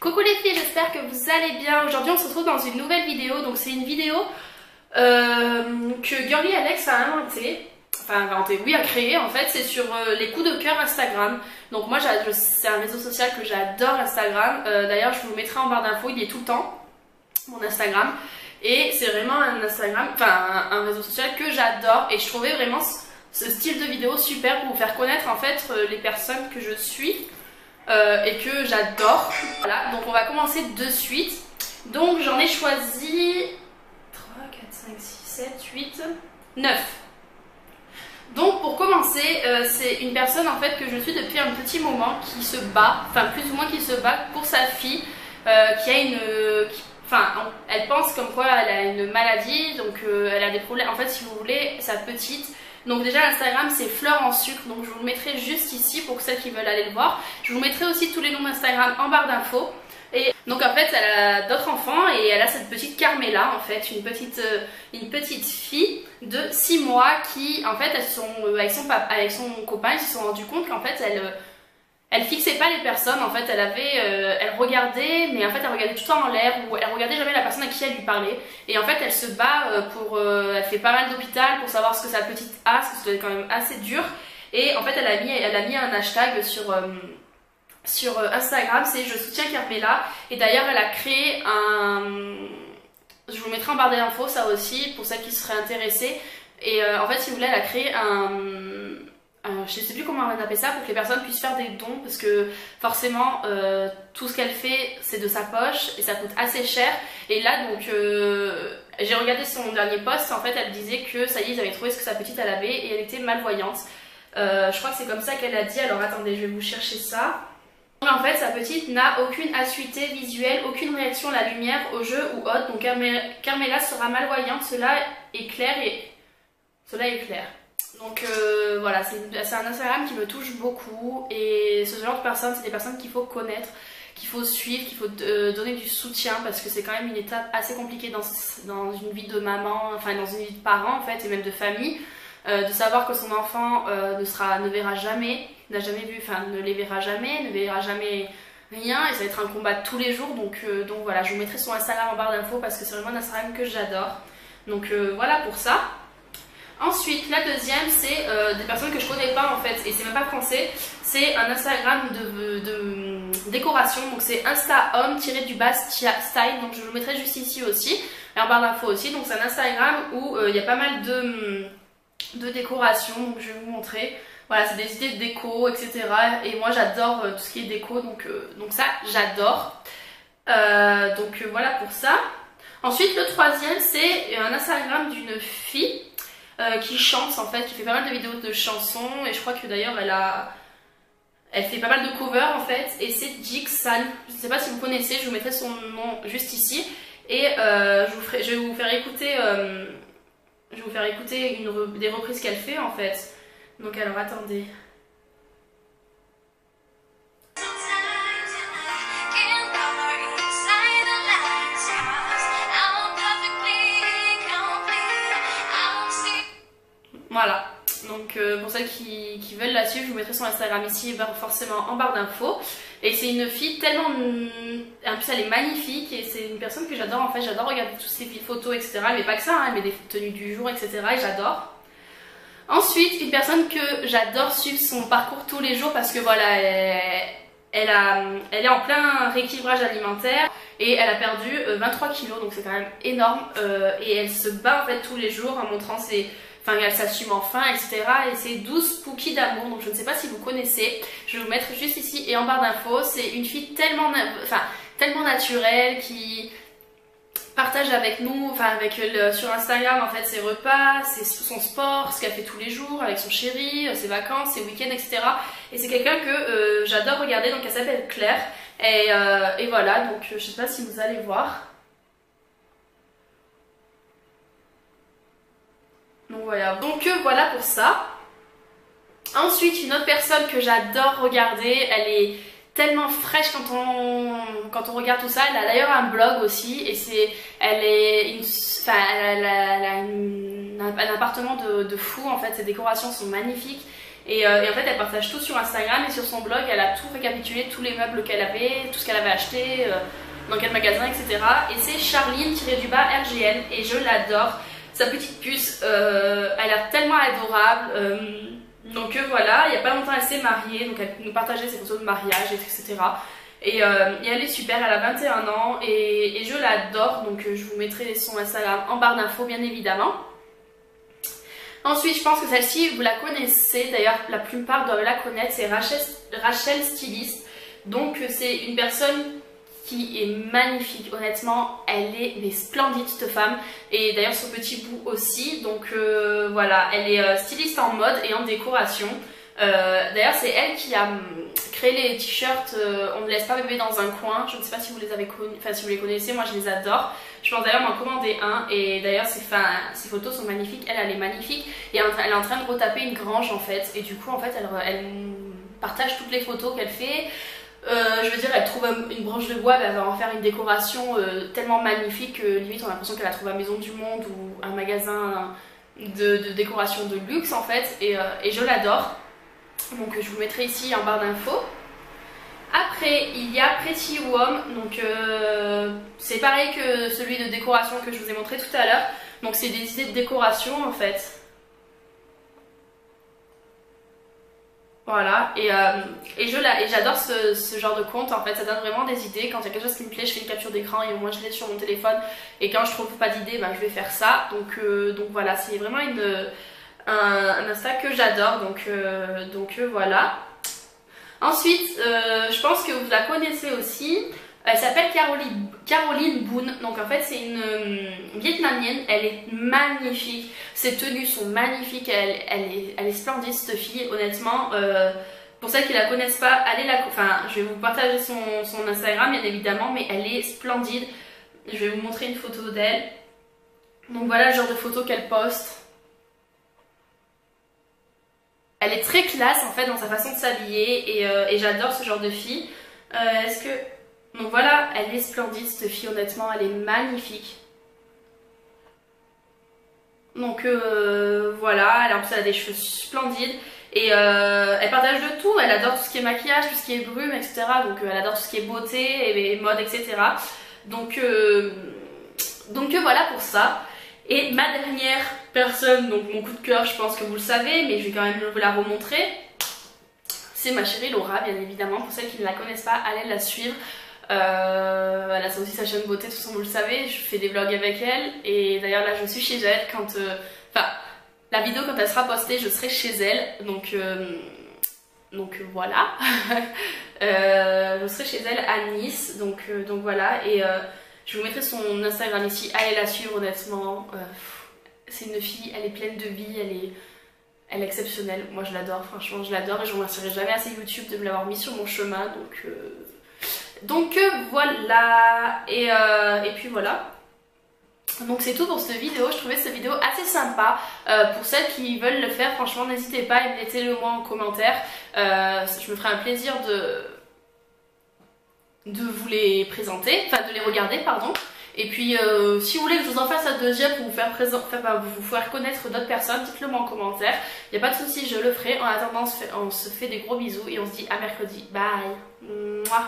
Coucou les filles, j'espère que vous allez bien. Aujourd'hui on se retrouve dans une nouvelle vidéo. Donc c'est une vidéo que Girly Alex a inventée. Enfin inventée, oui, a créée en fait. C'est sur les coups de cœur Instagram. Donc moi c'est un réseau social que j'adore, Instagram. D'ailleurs je vous le mettrai en barre d'infos, il y est tout le temps, mon Instagram. Et c'est vraiment un Instagram, enfin un réseau social que j'adore. Et je trouvais vraiment ce style de vidéo super pour vous faire connaître en fait les personnes que je suis. Et que j'adore. Voilà, donc on va commencer de suite. Donc j'en ai choisi 3, 4, 5, 6, 7, 8, 9. Donc pour commencer, c'est une personne en fait que je suis depuis un petit moment qui se bat, enfin plus ou moins qui se bat pour sa fille qui a une... elle pense comme quoi elle a une maladie, donc elle a des problèmes. En fait, si vous voulez, sa petite... Donc déjà l'Instagram c'est Fleur en sucre, donc je vous le mettrai juste ici pour celles qui veulent aller le voir. Je vous mettrai aussi tous les noms d'Instagram en barre d'infos. Et donc en fait elle a d'autres enfants et elle a cette petite Carmela en fait, une petite fille de 6 mois qui en fait avec son copain, ils se sont rendus compte qu'en fait elle fixait pas les personnes, en fait elle regardait, mais en fait elle regardait tout le temps en l'air, ou elle regardait jamais la personne à qui elle lui parlait. Et en fait elle se bat elle fait pas mal d'hôpital pour savoir ce que sa petite a, parce que c'était quand même assez dur. Et en fait elle a mis un hashtag sur Instagram, c'est je soutiens Carmela. Et d'ailleurs elle a créé je vous mettrai en barre d'infos ça aussi, pour celles qui seraient intéressées. Et en fait si vous voulez elle a créé je sais plus comment on appelle ça, pour que les personnes puissent faire des dons, parce que forcément tout ce qu'elle fait c'est de sa poche et ça coûte assez cher. Et là donc j'ai regardé son dernier post, en fait elle disait que ça y est ils avaient trouvé ce que sa petite elle avait et elle était malvoyante. Je crois que c'est comme ça qu'elle a dit, alors attendez je vais vous chercher ça. En fait sa petite n'a aucune acuité visuelle, aucune réaction à la lumière, au jeu ou autre, donc Carmela sera malvoyante, cela est clair. Donc voilà, c'est un Instagram qui me touche beaucoup, et ce genre de personnes, c'est des personnes qu'il faut connaître, qu'il faut suivre, qu'il faut donner du soutien, parce que c'est quand même une étape assez compliquée dans une vie de maman, enfin dans une vie de parent en fait, et même de famille, de savoir que son enfant ne verra jamais, n'a jamais vu, enfin ne les verra jamais, ne verra jamais rien, et ça va être un combat tous les jours. Donc voilà, je vous mettrai son Instagram en barre d'infos parce que c'est vraiment un Instagram que j'adore. Donc voilà pour ça. Ensuite, la deuxième, c'est des personnes que je connais pas en fait, et c'est même pas français, c'est un Instagram de décoration, donc c'est instahomme-style, donc je vous le mettrai juste ici aussi, et en barre d'infos aussi. Donc c'est un Instagram où il y a pas mal de décoration, donc je vais vous montrer. Voilà, c'est des idées de déco, etc. Et moi j'adore tout ce qui est déco, donc ça j'adore. Donc voilà pour ça. Ensuite, le troisième, c'est un Instagram d'une fille qui chante en fait, qui fait pas mal de vidéos de chansons, et je crois que d'ailleurs elle fait pas mal de covers en fait, et c'est Jixan. Je ne sais pas si vous connaissez, je vous mettrai son nom juste ici, et je vais vous faire écouter, des reprises qu'elle fait en fait. Donc alors attendez. Voilà, donc pour celles qui veulent la suivre, je vous mettrai son Instagram ici, forcément en barre d'infos. Et c'est une fille tellement... En plus elle est magnifique, et c'est une personne que j'adore en fait, j'adore regarder toutes ses photos, etc. Mais pas que ça, hein, elle met des tenues du jour, etc. Et j'adore. Ensuite, une personne que j'adore suivre son parcours tous les jours, parce que voilà, elle est en plein rééquilibrage alimentaire, et elle a perdu 23 kilos, donc c'est quand même énorme. Et elle se bat en fait tous les jours en montrant elle s'assume enfin, etc. Et c'est 12 Pookie d'amour, donc je ne sais pas si vous connaissez, je vais vous mettre juste ici et en barre d'infos. C'est une fille tellement naturelle, qui partage avec nous, sur Instagram en fait ses repas, son sport, ce qu'elle fait tous les jours avec son chéri, ses vacances, ses week-ends, etc. Et c'est quelqu'un que j'adore regarder, donc elle s'appelle Claire. Et voilà, donc je sais pas si vous allez voir. Donc voilà pour ça. Ensuite, une autre personne que j'adore regarder, elle est tellement fraîche quand on regarde tout ça. Elle a d'ailleurs un blog aussi, et elle a un appartement de fou en fait, ses décorations sont magnifiques. Et en fait elle partage tout sur Instagram et sur son blog elle a tout récapitulé, tous les meubles qu'elle avait, tout ce qu'elle avait acheté, dans quel magasin, etc. Et c'est Charline-RGN et je l'adore. Sa petite puce, elle a l'air tellement adorable. Donc voilà, il n'y a pas longtemps elle s'est mariée, donc elle nous partageait ses photos de mariage, etc. Et elle est super, elle a 21 ans et je l'adore, donc je vous mettrai son Instagram en barre d'infos bien évidemment. Ensuite, je pense que celle-ci, vous la connaissez, d'ailleurs la plupart doivent la connaître, c'est Rachel Stylist. Donc c'est une personne qui est magnifique, honnêtement, elle est mais splendide cette femme. Et d'ailleurs son petit bout aussi, donc voilà, elle est styliste en mode et en décoration. D'ailleurs c'est elle qui a créé les t-shirts On ne laisse pas bébé dans un coin. Je ne sais pas si vous les avez connus, enfin si vous les connaissez, moi je les adore. Je pense d'ailleurs m'en commander un et d'ailleurs ses photos sont magnifiques, elle est magnifique et elle est en train de retaper une grange en fait. Et du coup en fait elle partage toutes les photos qu'elle fait. Je veux dire, elle trouve une branche de bois, elle va en faire une décoration tellement magnifique que limite on a l'impression qu'elle a trouvé un Maison du Monde ou un magasin de décoration de luxe en fait, et je l'adore. Donc je vous mettrai ici en barre d'infos. Après il y a Pretty Home, donc c'est pareil que celui de décoration que je vous ai montré tout à l'heure. Donc c'est des idées de décoration en fait. Voilà, et j'adore ce genre de compte en fait, ça donne vraiment des idées. Quand il y a quelque chose qui me plaît, je fais une capture d'écran et au moins je l'ai sur mon téléphone. Et quand je trouve pas d'idée, ben, je vais faire ça. Donc voilà, c'est vraiment un Insta que j'adore, donc voilà. Ensuite, je pense que vous la connaissez aussi. Elle s'appelle Caroline Boone, donc en fait c'est une vietnamienne, elle est magnifique, ses tenues sont magnifiques, elle est splendide cette fille, honnêtement. Pour celles qui la connaissent pas, allez enfin je vais vous partager son Instagram bien évidemment, mais elle est splendide. Je vais vous montrer une photo d'elle. Donc voilà le genre de photo qu'elle poste. Elle est très classe en fait dans sa façon de s'habiller et j'adore ce genre de fille. Donc voilà, elle est splendide cette fille, honnêtement, elle est magnifique. Donc voilà, en plus elle a des cheveux splendides et elle partage de tout, elle adore tout ce qui est maquillage, tout ce qui est brume, etc. Donc elle adore tout ce qui est beauté et mode, etc. Donc voilà pour ça. Et ma dernière personne, donc mon coup de cœur, je pense que vous le savez, mais je vais quand même vous la remontrer. C'est ma chérie Laura, bien évidemment. Pour celles qui ne la connaissent pas, allez la suivre. Voilà, c'est aussi sa chaîne beauté, de toute façon vous le savez, je fais des vlogs avec elle. Et d'ailleurs là je suis chez elle quand... Enfin, la vidéo quand elle sera postée, je serai chez elle. Donc voilà. Je serai chez elle à Nice. Donc voilà. Et je vous mettrai son Instagram ici. Allez la suivre honnêtement. C'est une fille, elle est pleine de vie, elle est exceptionnelle. Moi je l'adore, franchement je l'adore. Et je ne remercierai jamais assez YouTube de me l'avoir mis sur mon chemin. Donc voilà, et puis voilà. Donc c'est tout pour cette vidéo, je trouvais cette vidéo assez sympa. Pour celles qui veulent le faire, franchement n'hésitez pas et mettez-le moi en commentaire. Je me ferai un plaisir de vous les présenter, enfin de les regarder pardon. Et puis si vous voulez que je vous en fasse un deuxième pour vous faire connaître d'autres personnes, dites-le moi en commentaire. Il n'y a pas de souci, je le ferai. En attendant, on se fait des gros bisous et on se dit à mercredi. Bye. Mouah.